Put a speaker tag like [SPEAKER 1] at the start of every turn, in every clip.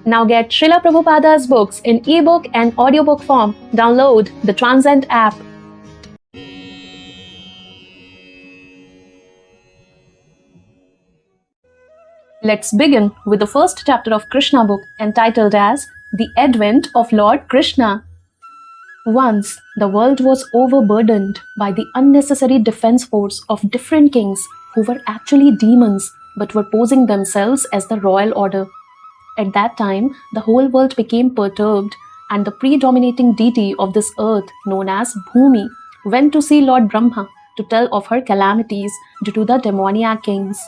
[SPEAKER 1] Now get Srila Prabhupada's books in ebook and audiobook form. Download the Transcend app. Let's begin with the first chapter of Krishna book entitled as The Advent of Lord Krishna. Once, the world was overburdened by the unnecessary defense force of different kings who were actually demons but were posing themselves as the royal order. At that time, the whole world became perturbed, and the predominating deity of this earth, known as Bhumi, went to see Lord Brahma to tell of her calamities due to the demoniac kings.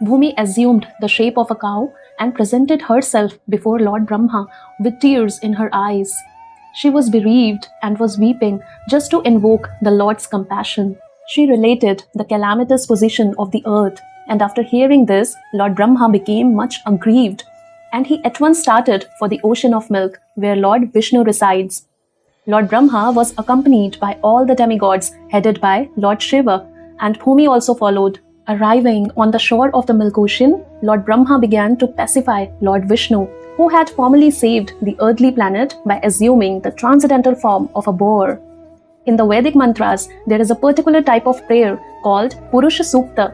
[SPEAKER 1] Bhumi assumed the shape of a cow and presented herself before Lord Brahma with tears in her eyes. She was bereaved and was weeping just to invoke the Lord's compassion. She related the calamitous position of the earth, and after hearing this, Lord Brahma became much aggrieved, and he at once started for the ocean of milk where Lord Vishnu resides. Lord Brahma was accompanied by all the demigods headed by Lord Shiva, and Bhumi also followed. Arriving on the shore of the milk ocean, Lord Brahma began to pacify Lord Vishnu, who had formerly saved the earthly planet by assuming the transcendental form of a boar. In the Vedic mantras, there is a particular type of prayer called Purusha Sukta.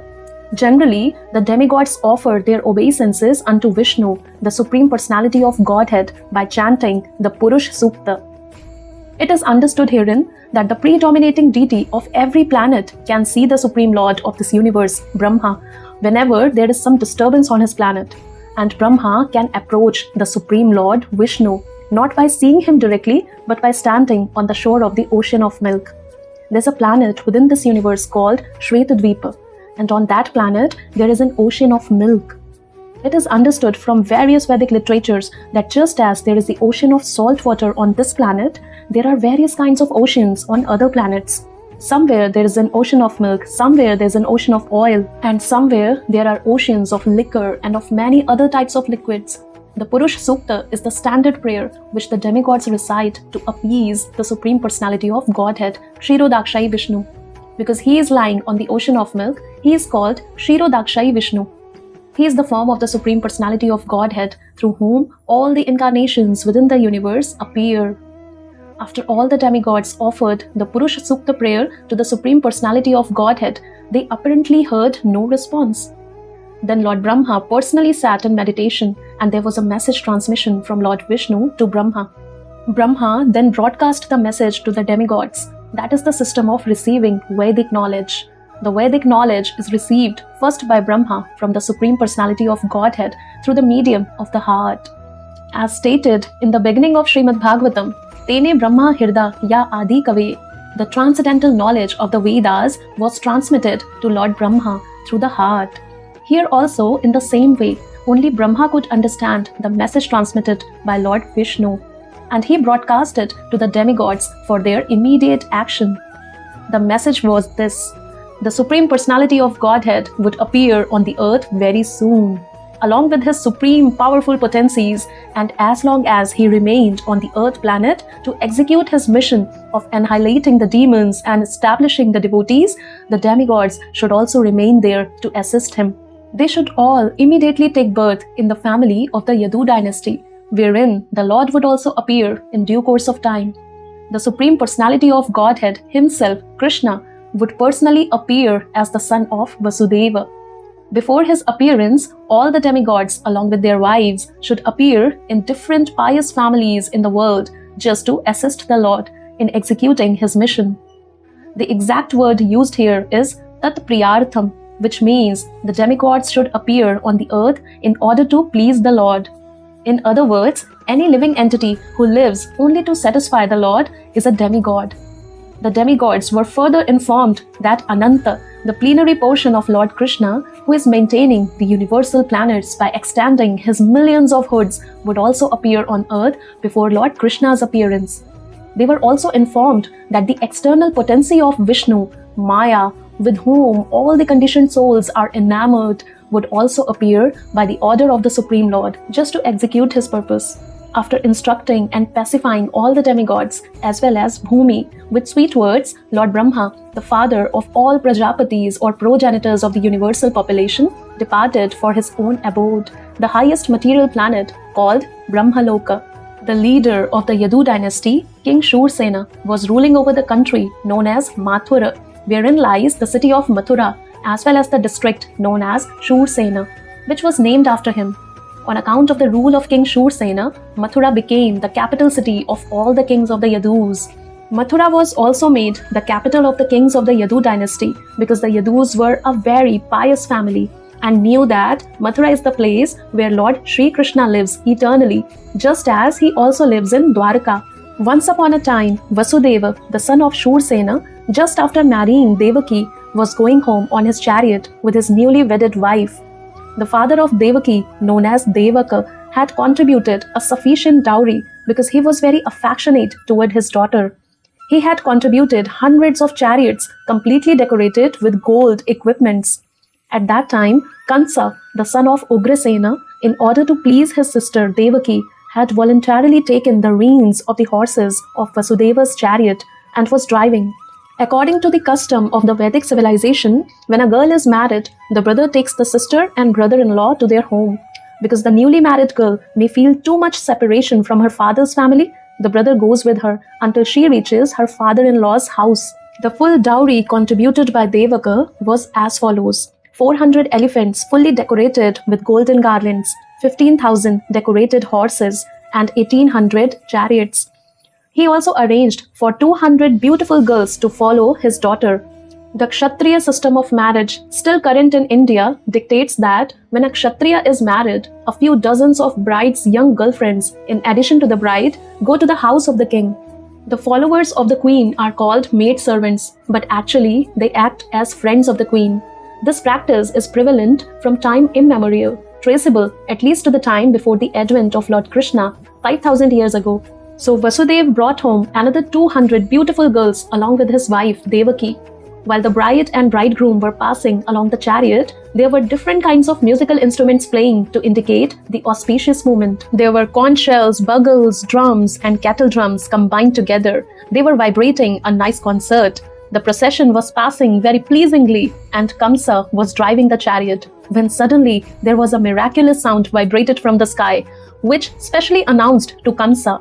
[SPEAKER 1] Generally, the demigods offer their obeisances unto Vishnu, the Supreme Personality of Godhead, by chanting the Purusha Sukta. It is understood herein that the predominating deity of every planet can see the Supreme Lord of this universe, Brahma, whenever there is some disturbance on his planet. And Brahma can approach the Supreme Lord, Vishnu, not by seeing him directly, but by standing on the shore of the ocean of milk. There's a planet within this universe called Shvetadvipa, and on that planet, there is an ocean of milk. It is understood from various Vedic literatures that just as there is the ocean of salt water on this planet, there are various kinds of oceans on other planets. Somewhere there is an ocean of milk, somewhere there is an ocean of oil, and somewhere there are oceans of liquor and of many other types of liquids. The Purusha Sukta is the standard prayer which the demigods recite to appease the Supreme Personality of Godhead, Kshirodakshayi Vishnu. Because he is lying on the ocean of milk, he is called Kshirodakshayi Vishnu. He is the form of the Supreme Personality of Godhead through whom all the incarnations within the universe appear. After all the demigods offered the Purusha Sukta prayer to the Supreme Personality of Godhead, they apparently heard no response. Then Lord Brahma personally sat in meditation, and there was a message transmission from Lord Vishnu to Brahma. Brahma then broadcast the message to the demigods. That is the system of receiving Vedic knowledge. The Vedic knowledge is received first by Brahma from the Supreme Personality of Godhead through the medium of the heart. As stated in the beginning of Srimad Bhagavatam, Tene Brahma Hirda Ya Adi Kave, the transcendental knowledge of the Vedas was transmitted to Lord Brahma through the heart. Here also, in the same way, only Brahma could understand the message transmitted by Lord Vishnu, and he broadcast it to the demigods for their immediate action. The message was this: the Supreme Personality of Godhead would appear on the earth very soon, along with his supreme powerful potencies, and as long as he remained on the earth planet to execute his mission of annihilating the demons and establishing the devotees, the demigods should also remain there to assist him. They should all immediately take birth in the family of the Yadu dynasty, wherein the Lord would also appear in due course of time. The Supreme Personality of Godhead himself, Krishna, would personally appear as the son of Vasudeva. Before his appearance, all the demigods along with their wives should appear in different pious families in the world just to assist the Lord in executing his mission. The exact word used here is Tat Priyartham, which means the demigods should appear on the earth in order to please the Lord. In other words, any living entity who lives only to satisfy the Lord is a demigod. The demigods were further informed that Ananta, the plenary portion of Lord Krishna, who is maintaining the universal planets by extending his millions of hoods, would also appear on earth before Lord Krishna's appearance. They were also informed that the external potency of Vishnu, Maya, with whom all the conditioned souls are enamored, would also appear by the order of the Supreme Lord just to execute his purpose. After instructing and pacifying all the demigods as well as Bhumi with sweet words, Lord Brahma, the father of all Prajapatis or progenitors of the universal population, departed for his own abode, the highest material planet called Brahmaloka. The leader of the Yadu dynasty, King Shursena, was ruling over the country known as Mathura, wherein lies the city of Mathura, as well as the district known as Shursena, which was named after him. On account of the rule of King Shursena, Mathura became the capital city of all the kings of the Yadus. Mathura was also made the capital of the kings of the Yadu dynasty because the Yadus were a very pious family and knew that Mathura is the place where Lord Sri Krishna lives eternally, just as he also lives in Dwarka. Once upon a time, Vasudeva, the son of Shursena, just after marrying Devaki, was going home on his chariot with his newly wedded wife. The father of Devaki, known as Devaka, had contributed a sufficient dowry because he was very affectionate toward his daughter. He had contributed hundreds of chariots completely decorated with gold equipments. At that time, Kansa, the son of Ugrasena, in order to please his sister Devaki, had voluntarily taken the reins of the horses of Vasudeva's chariot and was driving. According to the custom of the Vedic civilization, when a girl is married, the brother takes the sister and brother-in-law to their home. Because the newly married girl may feel too much separation from her father's family, the brother goes with her until she reaches her father-in-law's house. The full dowry contributed by Devaka was as follows: 400 elephants fully decorated with golden garlands, 15,000 decorated horses, and 1,800 chariots. He also arranged for 200 beautiful girls to follow his daughter. The Kshatriya system of marriage, still current in India, dictates that when a Kshatriya is married, a few dozens of bride's young girlfriends, in addition to the bride, go to the house of the king. The followers of the queen are called maidservants, but actually they act as friends of the queen. This practice is prevalent from time immemorial, traceable at least to the time before the advent of Lord Krishna, 5,000 years ago. So Vasudeva brought home another 200 beautiful girls along with his wife Devaki. While the bride and bridegroom were passing along the chariot, there were different kinds of musical instruments playing to indicate the auspicious moment. There were conch shells, bugles, drums, and kettle drums combined together. They were vibrating a nice concert. The procession was passing very pleasingly, and Kamsa was driving the chariot, when suddenly there was a miraculous sound vibrated from the sky, which specially announced to Kamsa,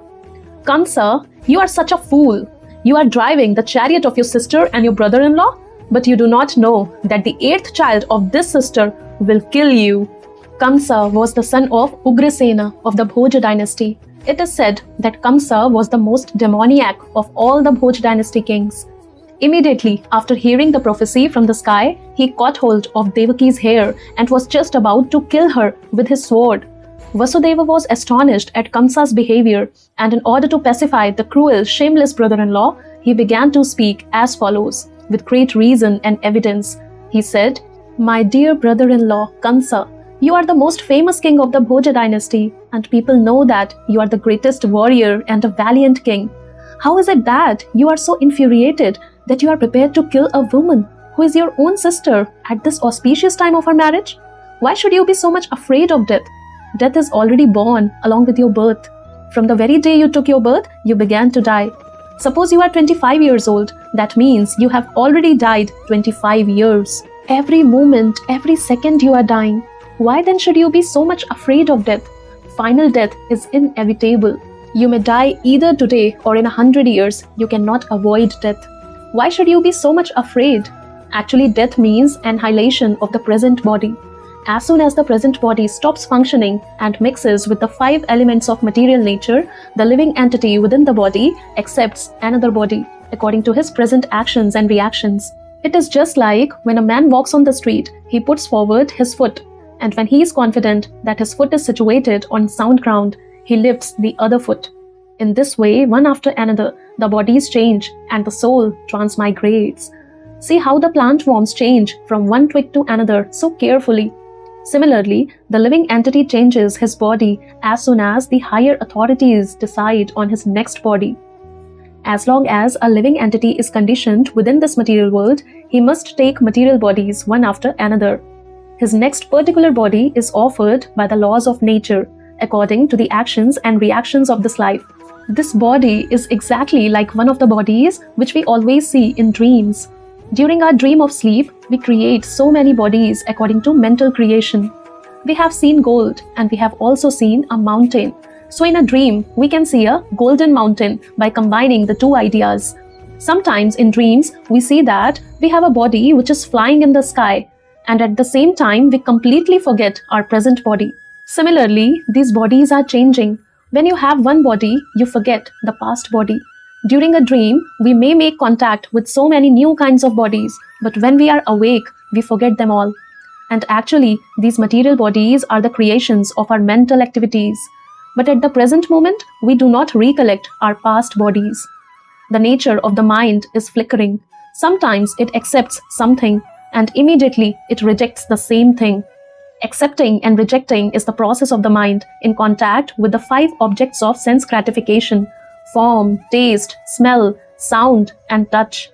[SPEAKER 1] "Kamsa, you are such a fool. You are driving the chariot of your sister and your brother-in-law, but you do not know that the 8th child of this sister will kill you." Kamsa was the son of Ugrasena of the Bhoja dynasty. It is said that Kamsa was the most demoniac of all the Bhoj dynasty kings. Immediately after hearing the prophecy from the sky, he caught hold of Devaki's hair and was just about to kill her with his sword. Vasudeva was astonished at Kamsa's behavior, and in order to pacify the cruel, shameless brother-in-law, he began to speak as follows, with great reason and evidence. He said, "My dear brother-in-law, Kamsa, you are the most famous king of the Bhoja dynasty, and people know that you are the greatest warrior and a valiant king. How is it that you are so infuriated that you are prepared to kill a woman who is your own sister at this auspicious time of her marriage? Why should you be so much afraid of death? Death is already born along with your birth. From the very day you took your birth, you began to die. Suppose you are 25 years old, that means you have already died 25 years. Every moment, every second you are dying. Why then should you be so much afraid of death? Final death is inevitable. You may die either today or in 100 years. You cannot avoid death. Why should you be so much afraid? Actually, death means annihilation of the present body. As soon as the present body stops functioning and mixes with the 5 elements of material nature, the living entity within the body accepts another body according to his present actions and reactions. It is just like when a man walks on the street, he puts forward his foot, and when he is confident that his foot is situated on sound ground, he lifts the other foot. In this way, one after another, the bodies change and the soul transmigrates. See how the plant forms change from one twig to another so carefully. Similarly, the living entity changes his body as soon as the higher authorities decide on his next body. As long as a living entity is conditioned within this material world, he must take material bodies one after another. His next particular body is offered by the laws of nature, according to the actions and reactions of this life. This body is exactly like one of the bodies which we always see in dreams. During our dream of sleep, we create so many bodies according to mental creation. we have seen gold and we have also seen a mountain. So in a dream, we can see a golden mountain by combining the two ideas. Sometimes in dreams, we see that we have a body which is flying in the sky, and at the same time, we completely forget our present body. Similarly, these bodies are changing. When you have one body, you forget the past body. During a dream, we may make contact with so many new kinds of bodies, but when we are awake, we forget them all. And actually, these material bodies are the creations of our mental activities. But at the present moment, we do not recollect our past bodies. The nature of the mind is flickering. Sometimes it accepts something, and immediately it rejects the same thing. Accepting and rejecting is the process of the mind in contact with the 5 objects of sense gratification: form, taste, smell, sound, and touch.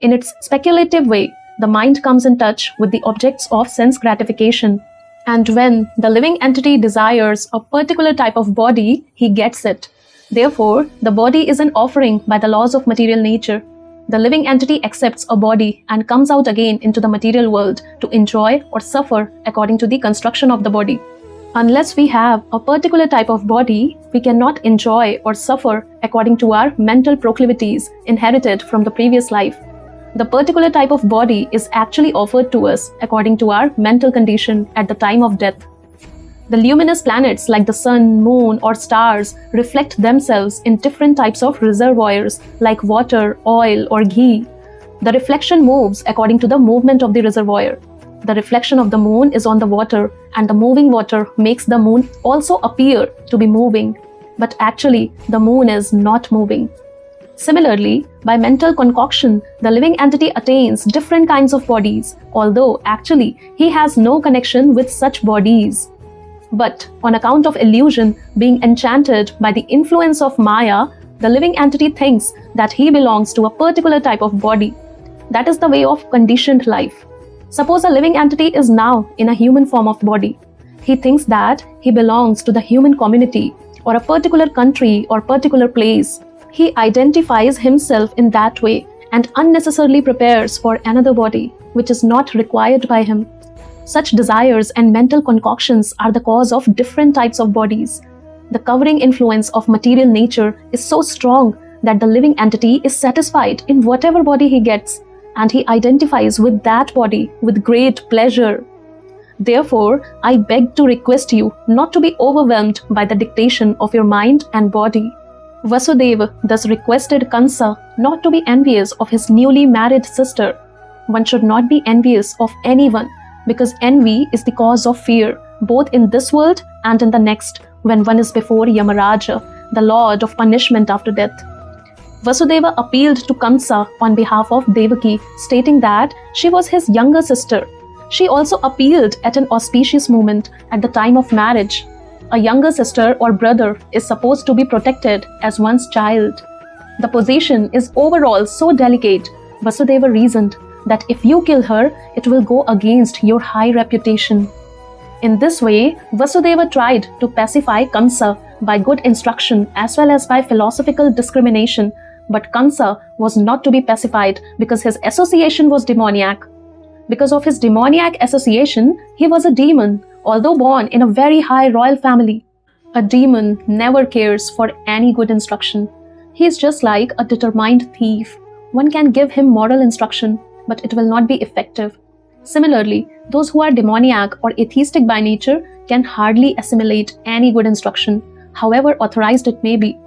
[SPEAKER 1] In its speculative way, the mind comes in touch with the objects of sense gratification. And when the living entity desires a particular type of body, he gets it. Therefore, the body is an offering by the laws of material nature. The living entity accepts a body and comes out again into the material world to enjoy or suffer according to the construction of the body. Unless we have a particular type of body, we cannot enjoy or suffer according to our mental proclivities inherited from the previous life. The particular type of body is actually offered to us according to our mental condition at the time of death. The luminous planets like the sun, moon, or stars reflect themselves in different types of reservoirs like water, oil, or ghee. The reflection moves according to the movement of the reservoir. The reflection of the moon is on the water, and the moving water makes the moon also appear to be moving. But actually, the moon is not moving. Similarly, by mental concoction, the living entity attains different kinds of bodies, although actually he has no connection with such bodies. But on account of illusion, being enchanted by the influence of Maya, the living entity thinks that he belongs to a particular type of body. That is the way of conditioned life. Suppose a living entity is now in a human form of body. He thinks that he belongs to the human community or a particular country or particular place. He identifies himself in that way and unnecessarily prepares for another body, which is not required by him. Such desires and mental concoctions are the cause of different types of bodies. The covering influence of material nature is so strong that the living entity is satisfied in whatever body he gets, and he identifies with that body with great pleasure. Therefore, I beg to request you not to be overwhelmed by the dictation of your mind and body. Vasudeva thus requested Kansa not to be envious of his newly married sister. One should not be envious of anyone, because envy is the cause of fear, both in this world and in the next, when one is before Yamaraja, the lord of punishment after death. Vasudeva appealed to Kamsa on behalf of Devaki, stating that she was his younger sister. She also appealed at an auspicious moment at the time of marriage. A younger sister or brother is supposed to be protected as one's child. The position is overall so delicate, Vasudeva reasoned, that if you kill her, it will go against your high reputation. In this way, Vasudeva tried to pacify Kamsa by good instruction as well as by philosophical discrimination, but Kamsa was not to be pacified because his association was demoniac. Because of his demoniac association, he was a demon, although born in a very high royal family. A demon never cares for any good instruction. He is just like a determined thief. One can give him moral instruction, but it will not be effective. Similarly, those who are demoniac or atheistic by nature can hardly assimilate any good instruction, however authorized it may be.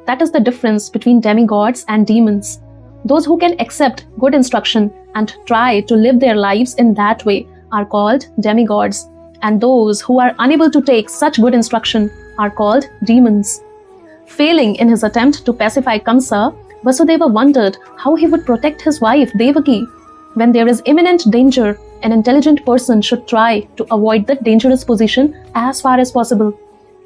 [SPEAKER 1] That is the difference between demigods and demons. Those who can accept good instruction and try to live their lives in that way are called demigods, and those who are unable to take such good instruction are called demons. Failing in his attempt to pacify Kamsa, Vasudeva wondered how he would protect his wife Devaki. When there is imminent danger, an intelligent person should try to avoid the dangerous position as far as possible.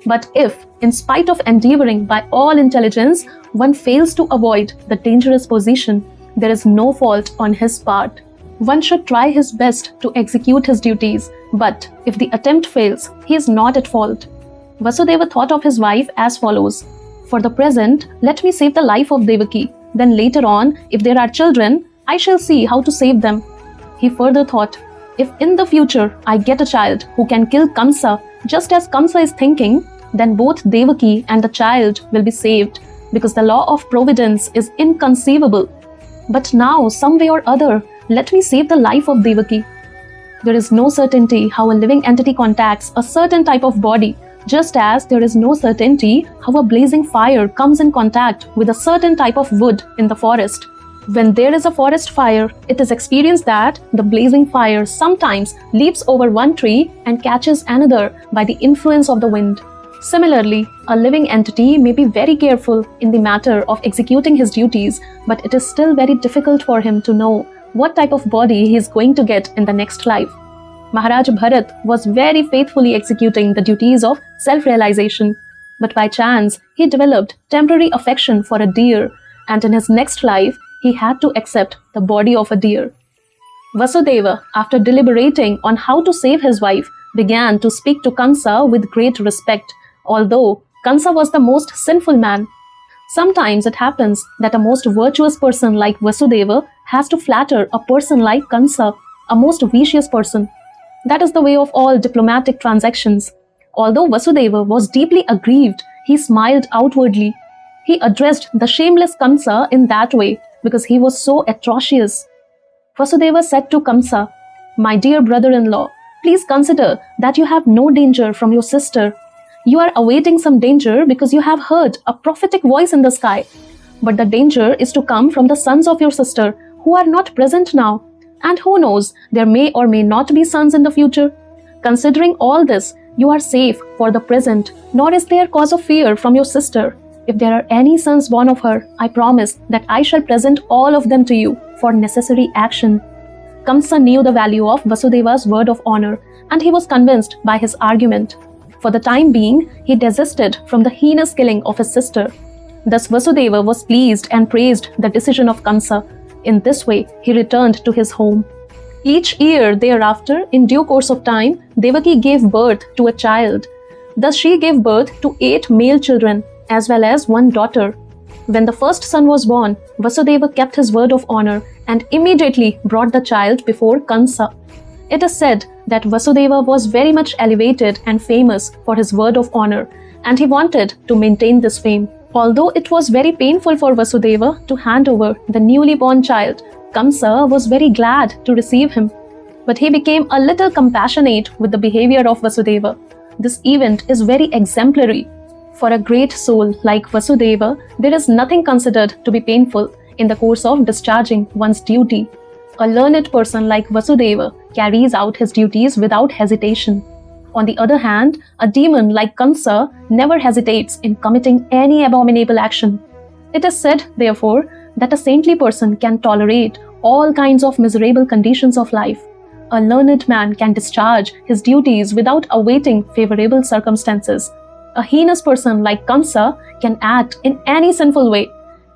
[SPEAKER 1] But if, in spite of endeavoring by all intelligence, one fails to avoid the dangerous position, there is no fault on his part. One should try his best to execute his duties, but if the attempt fails, he is not at fault. Vasudeva thought of his wife as follows: "For the present, let me save the life of Devaki. Then later on, if there are children, I shall see how to save them." He further thought, If in the future I get a child who can kill Kamsa just as Kamsa is thinking, then both Devaki and the child will be saved, because the law of providence is inconceivable. But now, some way or other, let me save the life of Devaki. There is no certainty how a living entity contacts a certain type of body, just as there is no certainty how a blazing fire comes in contact with a certain type of wood in the forest. When there is a forest fire, it is experienced that the blazing fire sometimes leaps over one tree and catches another by the influence of the wind. Similarly, a living entity may be very careful in the matter of executing his duties, but it is still very difficult for him to know what type of body he is going to get in the next life. Maharaj Bharat was very faithfully executing the duties of self-realization, but by chance he developed temporary affection for a deer, and in his next life he had to accept the body of a deer. Vasudeva, after deliberating on how to save his wife, began to speak to Kansa with great respect, although Kansa was the most sinful man. Sometimes it happens that a most virtuous person like Vasudeva has to flatter a person like Kansa, a most vicious person. That is the way of all diplomatic transactions. Although Vasudeva was deeply aggrieved, he smiled outwardly. He addressed the shameless Kamsa in that way because he was so atrocious. Vasudeva said to Kamsa, "My dear brother-in-law, please consider that you have no danger from your sister. You are awaiting some danger because you have heard a prophetic voice in the sky. But the danger is to come from the sons of your sister who are not present now. And who knows, there may or may not be sons in the future. Considering all this, you are safe for the present, nor is there cause of fear from your sister. If there are any sons born of her, I promise that I shall present all of them to you for necessary action." Kamsa knew the value of Vasudeva's word of honor, and he was convinced by his argument. For the time being, he desisted from the heinous killing of his sister. Thus Vasudeva was pleased and praised the decision of Kamsa. In this way, he returned to his home. Each year thereafter, in due course of time, Devaki gave birth to a child. Thus she gave birth to 8 male children, as well as 1 daughter. When the first son was born, Vasudeva kept his word of honor and immediately brought the child before Kansa. It is said that Vasudeva was very much elevated and famous for his word of honor, and he wanted to maintain this fame. Although it was very painful for Vasudeva to hand over the newly born child, Kamsa was very glad to receive him. But he became a little compassionate with the behavior of Vasudeva. This event is very exemplary. For a great soul like Vasudeva, there is nothing considered to be painful in the course of discharging one's duty. A learned person like Vasudeva carries out his duties without hesitation. On the other hand, a demon like Kamsa never hesitates in committing any abominable action. It is said, therefore, that a saintly person can tolerate all kinds of miserable conditions of life. A learned man can discharge his duties without awaiting favorable circumstances. A heinous person like Kamsa can act in any sinful way,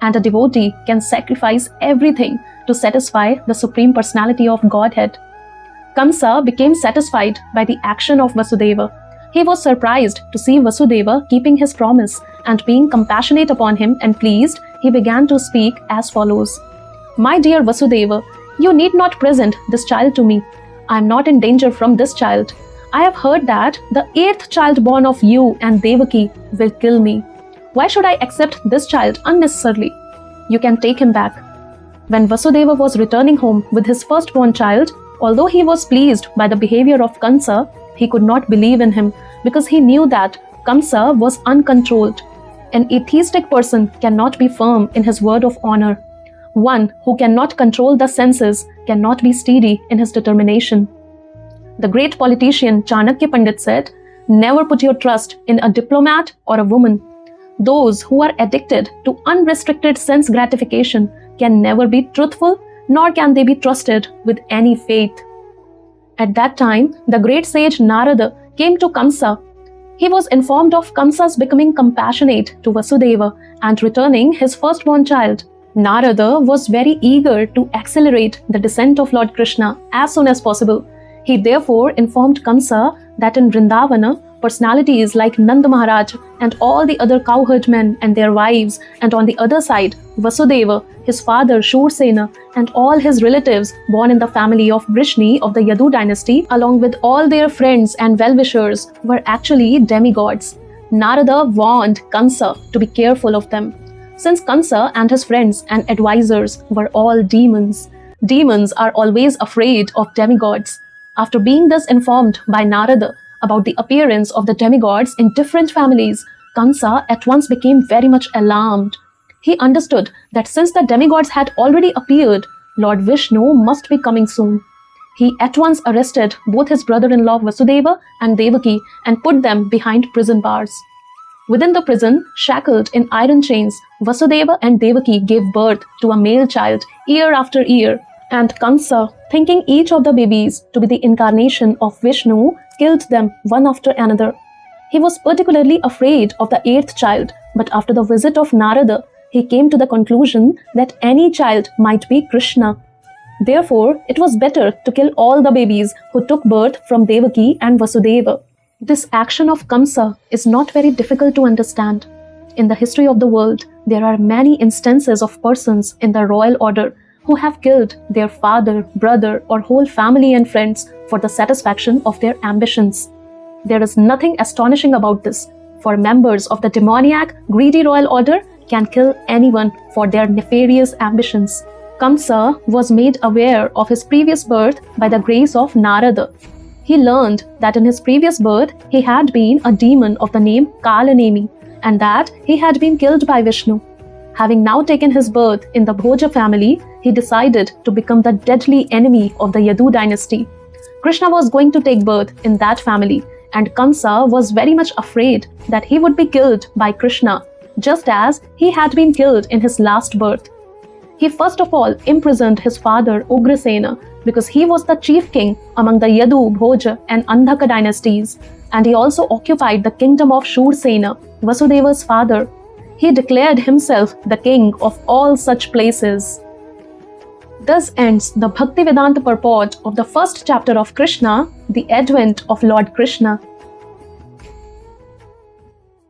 [SPEAKER 1] and a devotee can sacrifice everything to satisfy the Supreme Personality of Godhead. Kamsa became satisfied by the action of Vasudeva. He was surprised to see Vasudeva keeping his promise, and being compassionate upon him and pleased, he began to speak as follows. "My dear Vasudeva, you need not present this child to me. I am not in danger from this child. I have heard that the 8th child born of you and Devaki will kill me. Why should I accept this child unnecessarily? You can take him back." When Vasudeva was returning home with his firstborn child, although he was pleased by the behavior of Kamsa, he could not believe in him because he knew that Kamsa was uncontrolled. An atheistic person cannot be firm in his word of honor. One who cannot control the senses cannot be steady in his determination. The great politician Chanakya Pandit said, "Never put your trust in a diplomat or a woman. Those who are addicted to unrestricted sense gratification can never be truthful, nor can they be trusted with any faith." At that time, the great sage Narada came to Kamsa. He was informed of Kamsa's becoming compassionate to Vasudeva and returning his firstborn child. Narada was very eager to accelerate the descent of Lord Krishna as soon as possible. He therefore informed Kamsa that in Vrindavana, personalities like Nanda Maharaj and all the other cowherd men and their wives, and on the other side, Vasudeva, his father Shursena, and all his relatives born in the family of Vrishni of the Yadu dynasty, along with all their friends and well-wishers, were actually demigods. Narada warned Kansa to be careful of them, since Kansa and his friends and advisors were all demons. Demons are always afraid of demigods. After being thus informed by Narada about the appearance of the demigods in different families, Kansa at once became very much alarmed. He understood that since the demigods had already appeared, Lord Vishnu must be coming soon. He at once arrested both his brother-in-law Vasudeva and Devaki and put them behind prison bars. Within the prison, shackled in iron chains, Vasudeva and Devaki gave birth to a male child year after year, and Kansa, thinking each of the babies to be the incarnation of Vishnu, killed them one after another. He was particularly afraid of the eighth child, but after the visit of Narada, he came to the conclusion that any child might be Krishna. Therefore, it was better to kill all the babies who took birth from Devaki and Vasudeva. This action of Kamsa is not very difficult to understand. In the history of the world, there are many instances of persons in the royal order who have killed their father, brother, or whole family and friends for the satisfaction of their ambitions. There is nothing astonishing about this, for members of the demoniac, greedy royal order can kill anyone for their nefarious ambitions. Kamsa was made aware of his previous birth by the grace of Narada. He learned that in his previous birth he had been a demon of the name Kalanemi, and that he had been killed by Vishnu. Having now taken his birth in the Bhoja family, he decided to become the deadly enemy of the Yadu dynasty. Krishna was going to take birth in that family, and Kamsa was very much afraid that he would be killed by Krishna, just as he had been killed in his last birth. He first of all imprisoned his father Ugrasena because he was the chief king among the Yadu, Bhoja and Andhaka dynasties, and he also occupied the kingdom of Shursena, Vasudeva's father. He declared himself the king of all such places. Thus ends the Bhaktivedanta purport of the first chapter of Krishna, the advent of Lord Krishna.